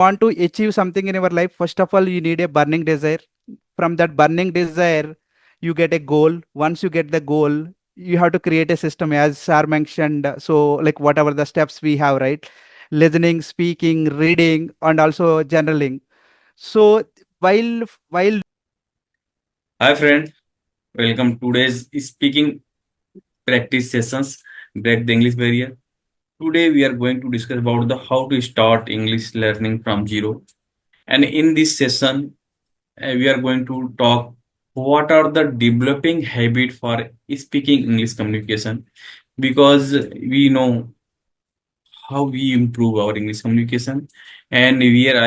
want to achieve something in your life, first of all, you need a burning desire. From that burning desire, you get a goal. Once you get the goal, you have to create a system, as sir mentioned. So, like whatever the steps we have, right? Listening, speaking, reading, and also journaling. So, while Hi friend, welcome to today's speaking practice sessions. Break the English barrier. Today we are going to discuss about the how to start English learning from zero. And in this session, we are going to talk what are the developing habit for speaking English communication because we know how we improve our English communication. And here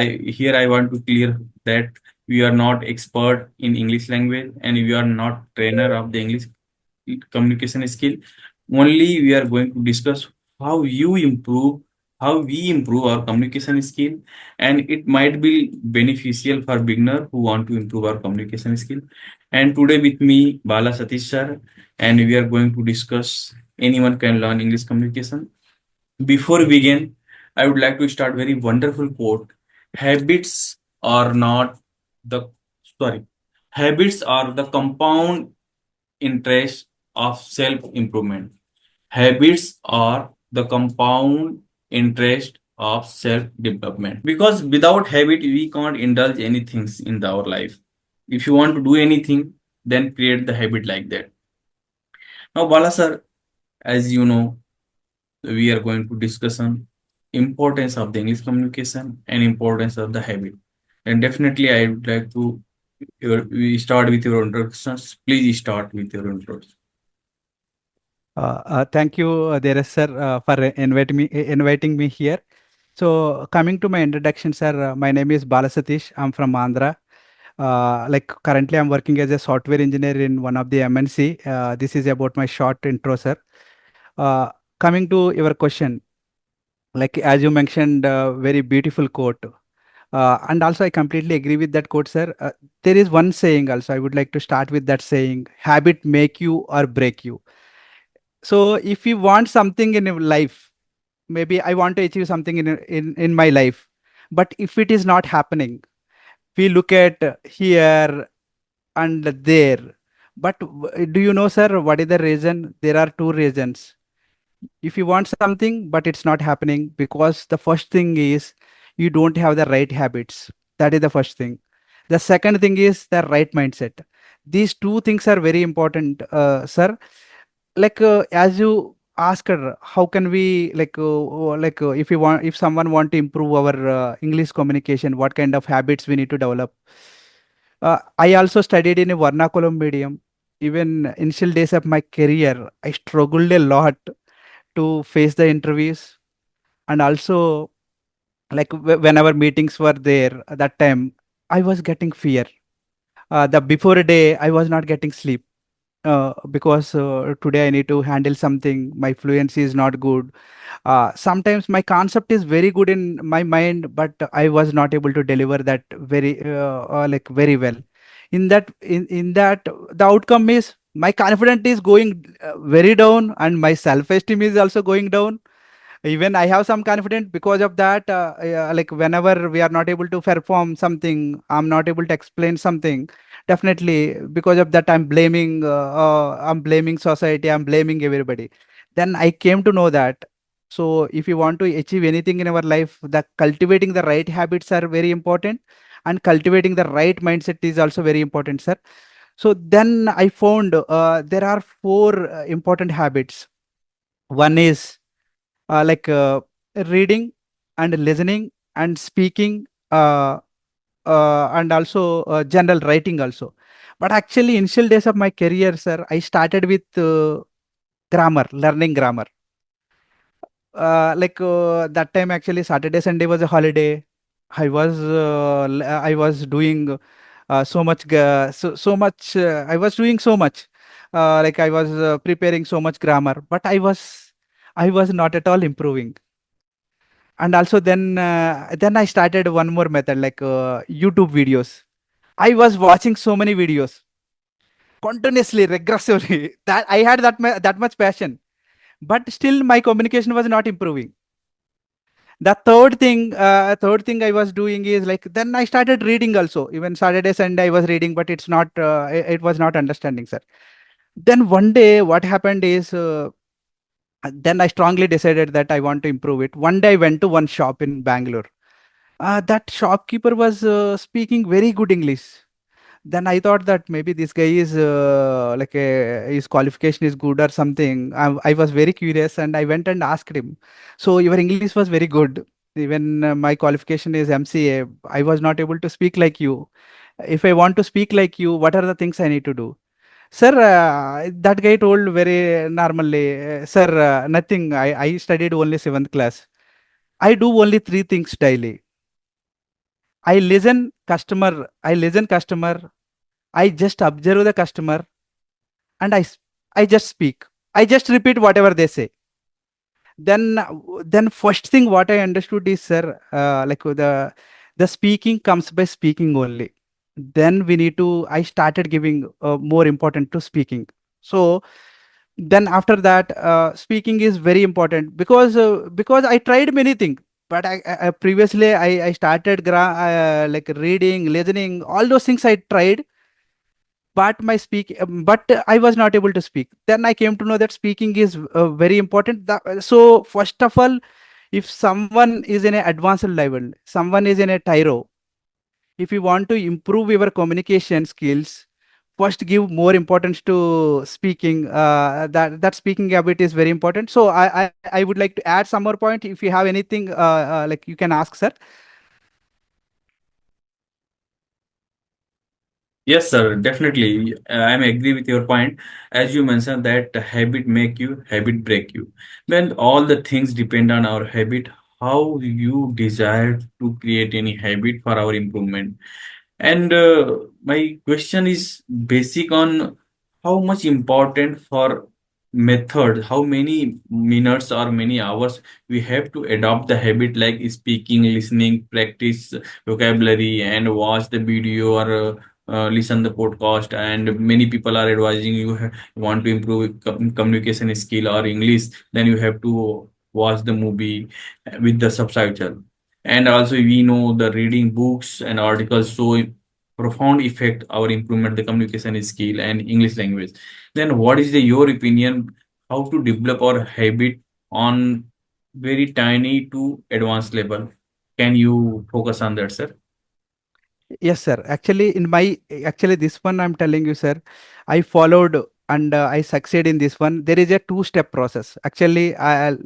I want to clear that we are not expert in English language and we are not trainer of the English communication skill. Only we are going to discuss how you improve, how we improve our communication skill, and it might be beneficial for beginner who want to improve our communication skill. And today with me, Bala Satish sir, and we are going to discuss anyone can learn English communication. Before we begin, I would like to start very wonderful quote. Habits are not the sorry. Habits are the compound interest of self improvement. Habits are the compound interest of self development. Because without habit, we can't indulge anything in our life. If you want to do anything, then create the habit like that. Now, Bala sir, as you know, we are going to discuss on importance of the English communication and importance of the habit. And definitely, I would like to we start with your introductions. Please start with your introduction. thank you, Dheeraj sir, for inviting me here. So, coming to my introduction, sir, my name is Balasatish. I'm from Andhra. Like currently, I'm working as a software engineer in one of the MNC. This is about my short intro, sir. Uh, Coming to your question, like as you mentioned, very beautiful quote. And also, I completely agree with that quote, sir. There is one saying also. I would like to start with that saying: "Habit make you or break you." So, if you want something in your life, maybe I want to achieve something in my life, but if it is not happening, we look at here and there. But do you know, sir, what is the reason? There are two reasons. If you want something but it's not happening, because the first thing is you don't have the right habits. That is the first thing. The second thing is the right mindset. These two things are very important, sir. Like as you asked, how can we if someone want to improve our English communication, what kind of habits we need to develop? I also studied in a vernacular medium. Even initial days of my career, I struggled a lot to face the interviews, and also like whenever meetings were there at that time, I was getting fear. The before a day, I was not getting sleep because today I need to handle something. My fluency is not good. Sometimes my concept is very good in my mind, but I was not able to deliver that very well. In that, the outcome is my confidence is going very down, and my self esteem is also going down. Even I have some confidence because of that. Like whenever we are not able to perform something, I'm not able to explain something. Definitely, because of that, I'm blaming society. I'm blaming everybody. Then I came to know that. So if you want to achieve anything in our life, the cultivating the right habits are very important, and cultivating the right mindset is also very important, sir. So then I found there are four important habits. One is reading and listening and speaking, and also general writing also. But actually, initial days of my career, sir, I started with grammar, learning grammar. That time, actually, Saturday, Sunday was a holiday. I was doing so much, so much. I was doing so much. Like I was preparing so much grammar, but I was not at all improving. And also then I started one more method, like YouTube videos. I was watching so many videos continuously, regressively, that I had that much passion, but still my communication was not improving. The third thing I was doing is like then I started reading also. Even Saturday, Sunday I was reading, but it's not. It was not understanding, sir. Then one day, what happened is, then I strongly decided that I want to improve it. One day I went to one shop in Bangalore. That shopkeeper was speaking very good English. Then I thought that maybe this guy is his qualification is good or something. I was very curious and I went and asked him. So your English was very good. Even my qualification is MCA. I was not able to speak like you. If I want to speak like you, what are the things I need to do? Sir, that guy told very normally, sir, nothing. I studied only seventh class. I do only three things daily. I listen customer, I just observe the customer, and I just speak. I just repeat whatever they say. Then, then first thing what I understood is, sir, the speaking comes by speaking only. Then we need to. I started giving more important to speaking. So then after that, speaking is very important because I tried many things. But previously I started like reading, listening, all those things I tried, but I was not able to speak. Then I came to know that speaking is very important. So first of all, if someone is in an advanced level, someone is in a tyro, if you want to improve your communication skills, first give more importance to speaking. That speaking habit is very important. So I would like to add some more point. If you have anything, like you can ask, sir. Yes, sir, definitely. I'm agree with your point. As you mentioned that habit make you, habit break you. When all the things depend on our habit, how you desire to create any habit for our improvement. And my question is basic on how much important for method, how many minutes or many hours we have to adopt the habit like speaking, listening, practice vocabulary, and watch the video or listen the podcast. And many people are advising you want to improve communication skill or English, then you have to watch the movie with the subtitle. And also we know the reading books and articles so profound effect our improvement the communication skill and English language. Then what is your opinion how to develop our habit on very tiny to advanced level? Can you focus on that, sir? Yes, sir. Actually, this one I'm telling you, sir, I followed and I succeed in this one. There is a two-step process. Actually,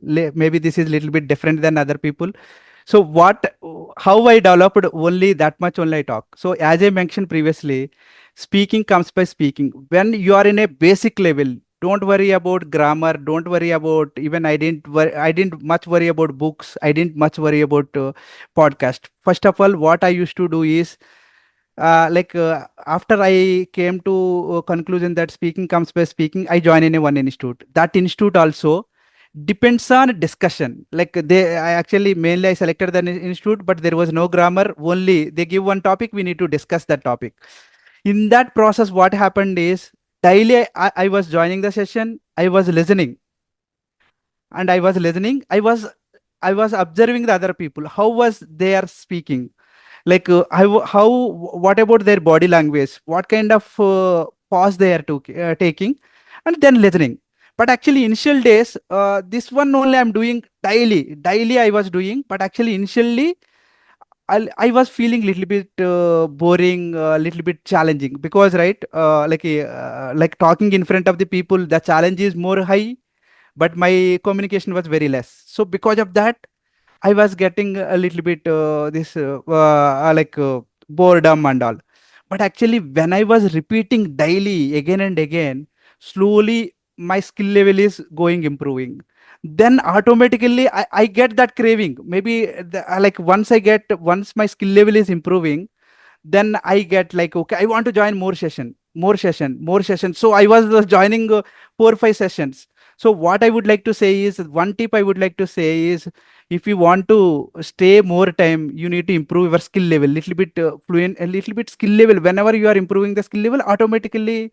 maybe this is a little bit different than other people. So how I developed only that much only I talk. So as I mentioned previously, speaking comes by speaking. When you are in a basic level, don't worry about grammar. Don't worry about even I didn't much worry about books. I didn't much worry about podcast. First of all, what I used to do is after I came to conclusion that speaking comes by speaking, I joined in a one institute. That institute also depends on discussion. Like I actually mainly I selected the institute, but there was no grammar. Only they give one topic, we need to discuss that topic. In that process, what happened is daily I was joining the session, I was listening, and I was observing the other people. How was they are speaking? Like how what about their body language, what kind of pause they are taking, and then listening. But actually initial days, this one only I'm doing daily I was doing, but actually initially I was feeling little bit boring, little bit challenging, because right, like talking in front of the people, the challenge is more high, but my communication was very less. So because of that, I was getting a little bit this boredom and all. But actually, when I was repeating daily again and again, slowly my skill level is going improving. Then automatically I get that craving. Maybe once my skill level is improving, then I get like, okay, I want to join more session. So I was joining 4 or 5 sessions. So what I would like to say is, one tip I would like to say is, if you want to stay more time, you need to improve your skill level, little bit fluent, a little bit skill level. Whenever you are improving the skill level, automatically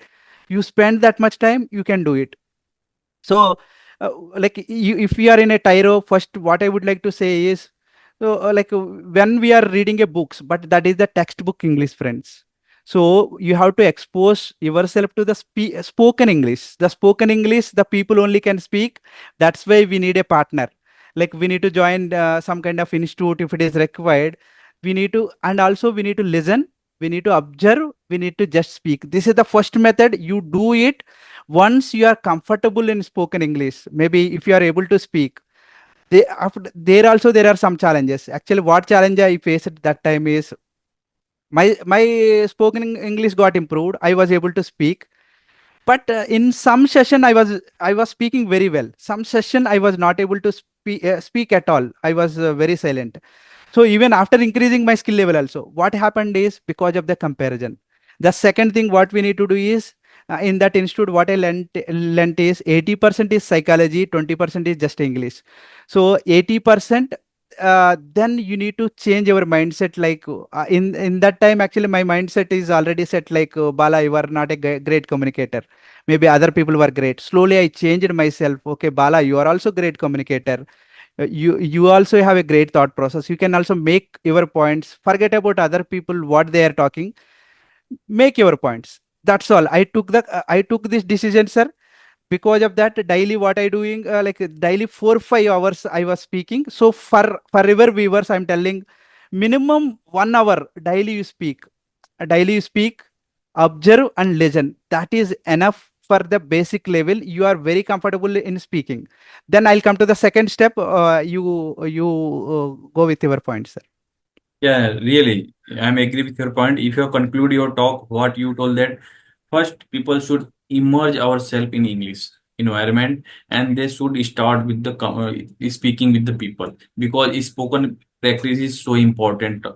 you spend that much time, you can do it. So, if you are in a tyro, first what I would like to say is, So, when we are reading a books, but that is the textbook English, friends. So you have to expose yourself to the spoken English. The spoken English, the people only can speak. That's why we need a partner. Like we need to join some kind of institute if it is required. We need to, and also we need to listen. We need to observe. We need to just speak. This is the first method. You do it once you are comfortable in spoken English. Maybe if you are able to speak, there also there are some challenges. Actually, what challenge I faced at that time is my spoken English got improved. I was able to speak, but in some session I was speaking very well. Some session I was not able to speak at all. I was very silent. So even after increasing my skill level also, what happened is because of the comparison. The second thing what we need to do is, in that institute what I learnt is 80% is psychology, 20% is just English. So 80%, then you need to change your mindset. Like in that time, actually my mindset is already set like, Bala, you are not a great communicator. Maybe other people were great. Slowly I changed myself. Okay, Bala, you are also great communicator. You also have a great thought process. You can also make your points. Forget about other people what they are talking. Make your points. That's all. I took this decision, sir. Because of that, daily what I doing, like daily 4 5 hours I was speaking. So for our viewers, I'm telling, minimum 1 hour daily you speak. Daily you speak, observe and listen. That is enough for the basic level. You are very comfortable in speaking. Then I'll come to the second step. You go with your points, sir. Yeah, really, I'm agree with your point. If you conclude your talk, what you told that first people should immerse ourselves in English environment, and they should start with the speaking with the people, because spoken practice is so important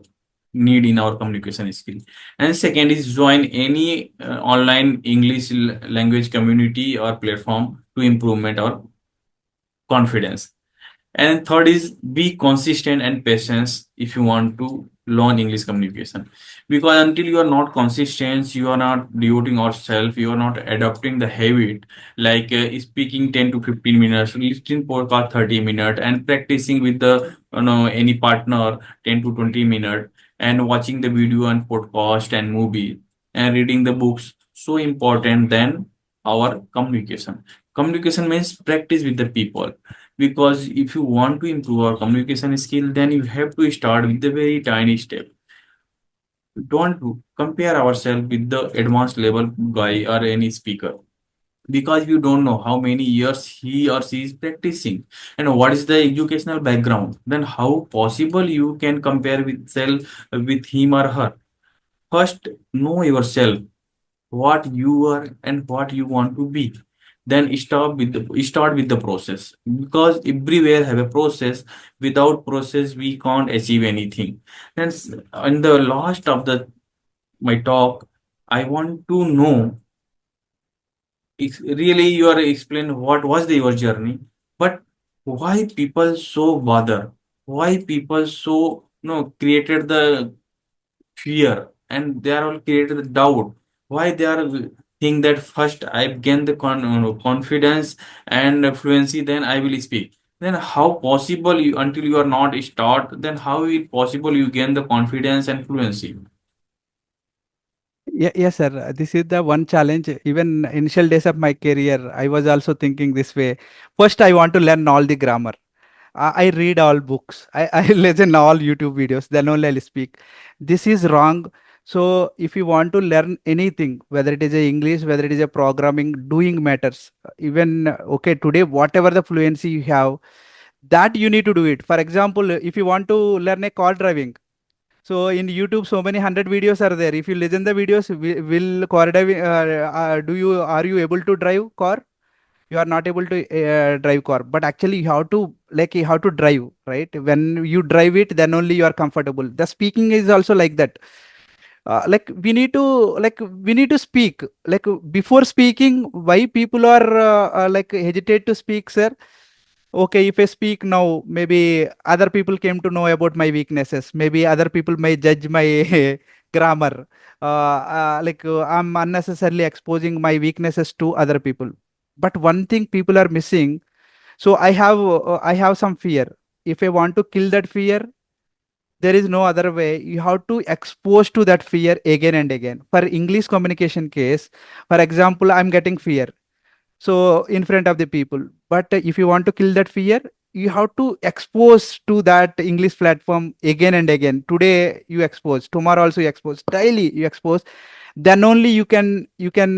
need in our communication skill. And second is join any online English language community or platform to improvement our confidence. And third is be consistent and patience if you want to learn English communication. Because until you are not consistent, you are not devoting yourself, you are not adopting the habit like speaking 10 to 15 minutes, listening podcast 30 minutes, and practicing with the any partner 10 to 20 minutes, and watching the video and podcast and movie and reading the books. So important than our communication. Communication means practice with the people, because if you want to improve our communication skill, then you have to start with the very tiny step. Don't compare ourselves with the advanced level guy or any speaker, because you don't know how many years he or she is practicing and what is the educational background. Then how possible you can compare with self with him or her? First, know yourself, what you are and what you want to be. Then start with the process, because everywhere have a process. Without process we can't achieve anything. Then in the last of the my talk, I want to know, really you are explain what was your journey, but why people so bother, why people so created the fear, and they are all created the doubt. Why they are think that first I gain the confidence and fluency, then I will speak. Then how possible you, until you are not start, then how is it possible you gain the confidence and fluency? Yeah, yes, sir. This is the one challenge. Even initial days of my career, I was also thinking this way. First, I want to learn all the grammar. I read all books. I listen all YouTube videos. Then only I'll speak. This is wrong. So if you want to learn anything, whether it is a English, whether it is a programming, doing matters. Even okay, today whatever the fluency you have, that you need to do it. For example, if you want to learn a car driving, so in YouTube, so many hundred videos are there. If you listen the videos, will car driving, are you able to drive car? You are not able to drive car, but actually you have to, like, you have to drive, right? When you drive it, then only you are comfortable. The speaking is also like that. Like we need to speak. Like before speaking, why people are like hesitate to speak, sir? Okay, if I speak now, maybe other people came to know about my weaknesses. Maybe other people may judge my grammar. I'm unnecessarily exposing my weaknesses to other people. But one thing people are missing. So I have some fear. If I want to kill that fear, There is no other way. You have to expose to that fear again and again. For English communication case, for example, I'm getting fear so in front of the people, but if you want to kill that fear, you have to expose to that English platform again and again. Today you expose, tomorrow also you expose, daily you expose, then only you can improve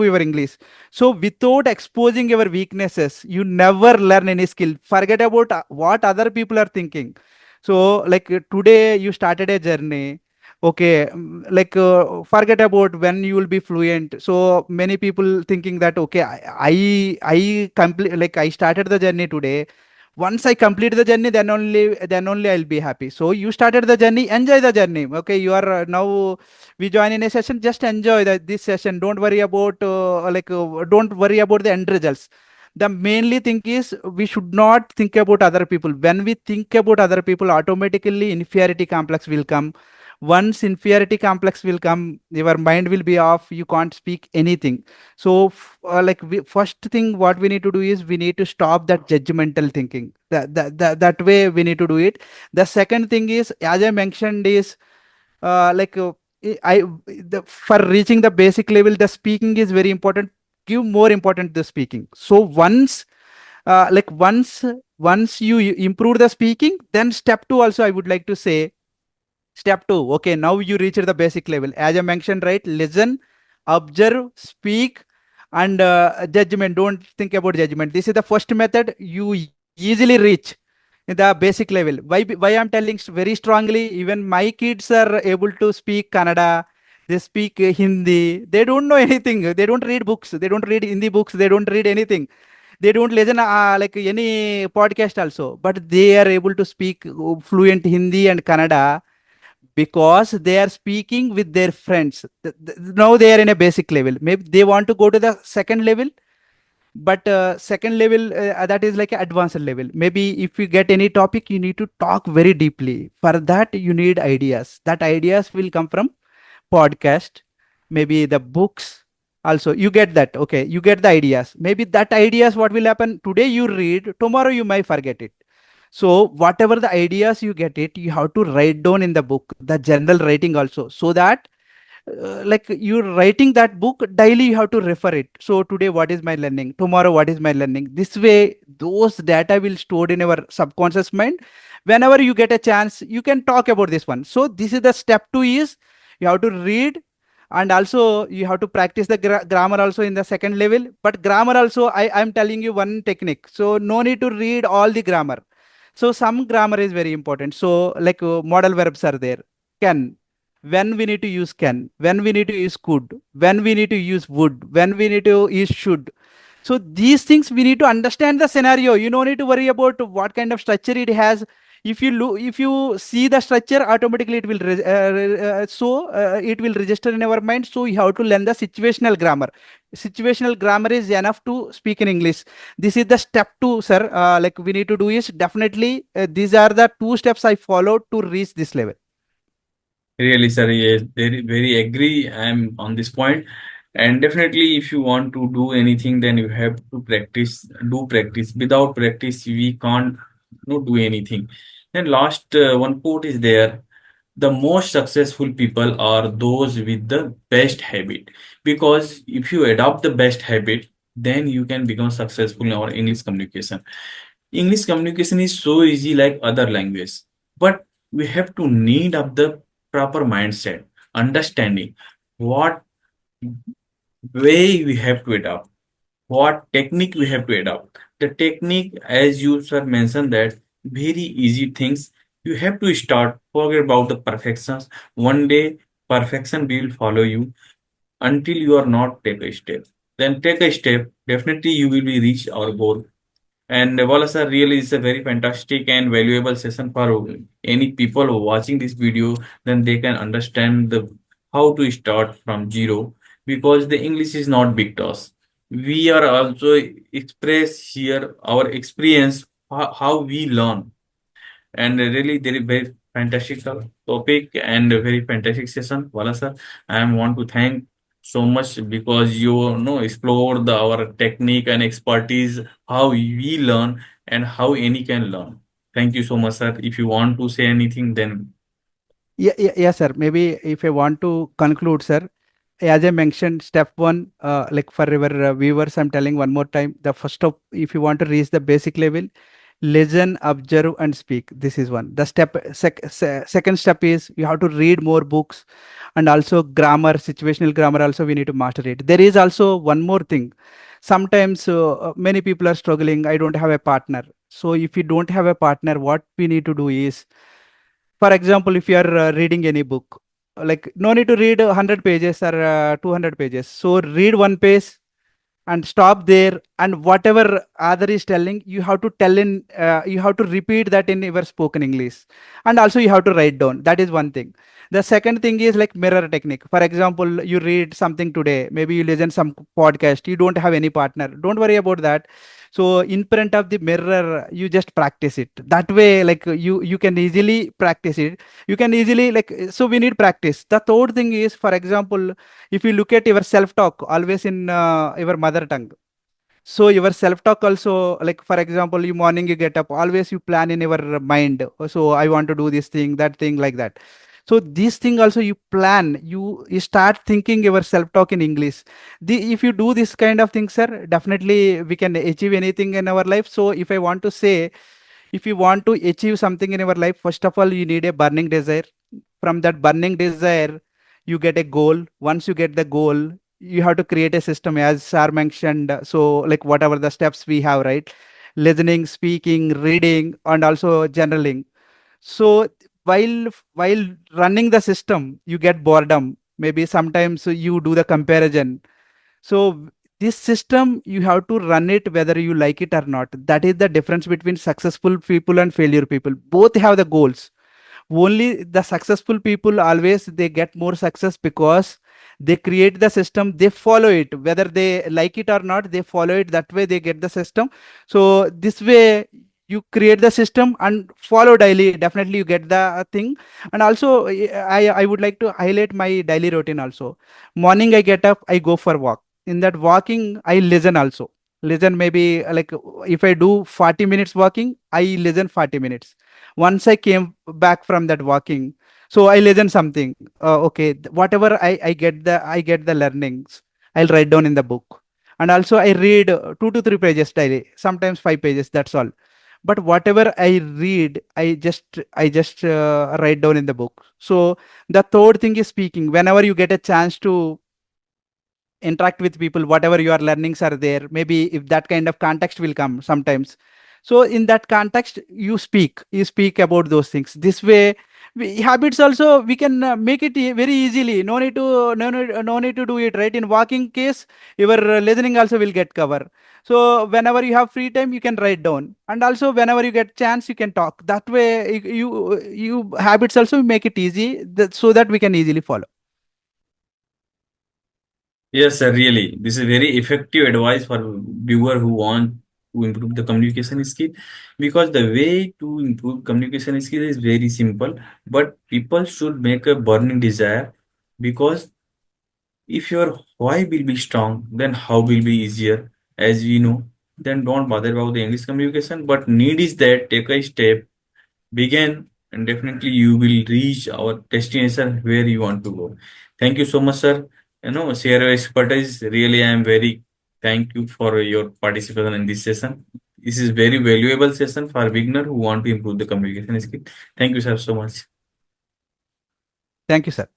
your English. So without exposing your weaknesses, you never learn any skill. Forget about what other people are thinking. So like today you started a journey. Okay, forget about when you will be fluent. So many people thinking that okay, I complete, like I started the journey today. Once I complete the journey, then only I'll be happy. So you started the journey, enjoy the journey. Okay, you are now we join in a session, just enjoy this session. Don't worry about don't worry about the end results. The mainly thing is we should not think about other people. When we think about other people, automatically inferiority complex will come. Once inferiority complex will come, your mind will be off, you can't speak anything. So first thing what we need to do is we need to stop that judgmental thinking. That way we need to do it. The second thing is, as I mentioned, is uh, like uh, for reaching the basic level, the speaking is very important. Give more important the speaking. So once you improve the speaking, then step two also I would like to say. Step two, okay, now you reach the basic level. As I mentioned, right? Listen, observe, speak, and judgment. Don't think about judgment. This is the first method you easily reach in the basic level. Why I'm telling very strongly, even my kids are able to speak Kannada. They speak Hindi. They don't know anything. They don't read books. They don't read Hindi books. They don't read anything. They don't listen like any podcast also. But they are able to speak fluent Hindi and Kannada because they are speaking with their friends. Now they are in a basic level. Maybe they want to go to the second level, but second level that is like an advanced level. Maybe if you get any topic, you need to talk very deeply. For that, you need ideas. That ideas will come from podcast, maybe the books. Also, you get that. Okay, you get the ideas. Maybe that ideas, what will happen today? You read, tomorrow you might forget it. So whatever the ideas you get it, you have to write down in the book, the general writing also, so that like you're writing that book daily, you have to refer it. So today what is my learning, tomorrow what is my learning. This way those data will stored in our subconscious mind. Whenever you get a chance, you can talk about this one. So this is the step two is you have to read, and also you have to practice the grammar also in the second level. But grammar also, I'm telling you one technique, so no need to read all the grammar. So some grammar is very important. So like modal verbs are there. Can, when we need to use can, when we need to use could, when we need to use would, when we need to use should. So these things we need to understand the scenario. You don't need to worry about what kind of structure it has. If you look, if you see the structure, automatically it will it will register in our mind. So you have to learn the situational grammar. Situational grammar is enough to speak in English. This is the step two, sir. Like we need to do is definitely these are the two steps I followed to reach this level. Really, sir, yes, very, very agree. I'm on this point. And definitely, if you want to do anything, then you have to practice, do practice. Without practice, we can't do anything. Then last one quote is there. The most successful people are those with the best habit. Because if you adopt the best habit, then you can become successful in our English communication. English communication is so easy like other language, but we have to need of the proper mindset, understanding what way we have to adopt, what technique we have to adopt. The technique, as you sir mentioned, that very easy things. You have to start. Forget about the perfections. One day, perfection will follow you until you are not take a step. Then take a step. Definitely, you will be reach our goal. And Wala sir, really is a very fantastic and valuable session for any people watching this video. Then they can understand the how to start from zero because the English is not big task. We are also express here our experience how we learn and really there is very fantastic topic and a very fantastic session. Wala sir, I want to thank so much because you know explore our technique and expertise, how we learn and how any can learn. Thank you so much, sir. If you want to say anything, then Yeah, sir. Maybe if I want to conclude, sir, as I mentioned, step one, like for our viewers, I'm telling one more time, the first of, if you want to reach the basic level, listen, observe, and speak. This is one. The second step is you have to read more books, and also grammar, situational grammar. Also, we need to master it. There is also one more thing. Sometimes many people are struggling. I don't have a partner. So if you don't have a partner, what we need to do is, for example, if you are reading any book, like no need to read 100 pages or 200 pages. So read one page and stop there, and whatever other is telling, you have to tell in, you have to repeat that in your spoken English, and also you have to write down. That is one thing. The second thing is like mirror technique. For example, you read something today, maybe you listen some podcast, you don't have any partner, don't worry about that. So in front of the mirror, you just practice it. That way, like you can easily practice it. You can easily like, so we need practice. The third thing is, for example, if you look at your self talk always in your mother tongue, so your self talk also, like for example, you morning you get up, always you plan in your mind, so I want to do this thing, that thing, like that. So this thing also you plan, you start thinking your self talk in English. If you do this kind of thing, sir, definitely we can achieve anything in our life. So if I want to say, if you want to achieve something in your life, first of all, you need a burning desire. From that burning desire, you get a goal. Once you get the goal, you have to create a system, as sir mentioned. So like whatever the steps we have, right? Listening, speaking, reading, and also journaling. So while running the system, you get boredom. Maybe sometimes you do the comparison. So this system, you have to run it whether you like it or not. That is the difference between successful people and failure people. Both have the goals. Only the successful people always they get more success because they create the system, they follow it, whether they like it or not, they follow it. That way they get the system. So this way you create the system and follow daily, definitely you get the thing. And also I would like to highlight my daily routine also. Morning I get up, I go for walk. In that walking I listen also. Listen, maybe like if I do 40 minutes walking, I listen 40 minutes. Once I came back from that walking, so I listen something. Okay, whatever I get the learnings, I'll write down in the book. And also I read 2 to 3 pages daily, sometimes 5 pages, that's all. But whatever I read, I just write down in the book. So the third thing is speaking. Whenever you get a chance to interact with people, whatever your learnings are there, maybe if that kind of context will come sometimes, so in that context you speak about those things. This way habits also we can make it very easily. No need to no need to do it right in walking case. Your listening also will get cover. So whenever you have free time, you can write down, and also whenever you get chance, you can talk. That way you habits also make it easy, so that we can easily follow. yes, sir, really, this is very effective advice for viewer who want to improve the communication skill, because the way to improve communication skill is very simple, but people should make a burning desire, because if your why will be strong, then how will be easier, as we know. Then don't bother about the English communication, but need is that take a step, begin, and definitely you will reach our destination where you want to go. Thank you so much, sir. Share your expertise. Really, I am very thank you for your participation in this session. This is very valuable session for beginner who want to improve the communication skill. Thank you, sir, so much. Thank you, sir.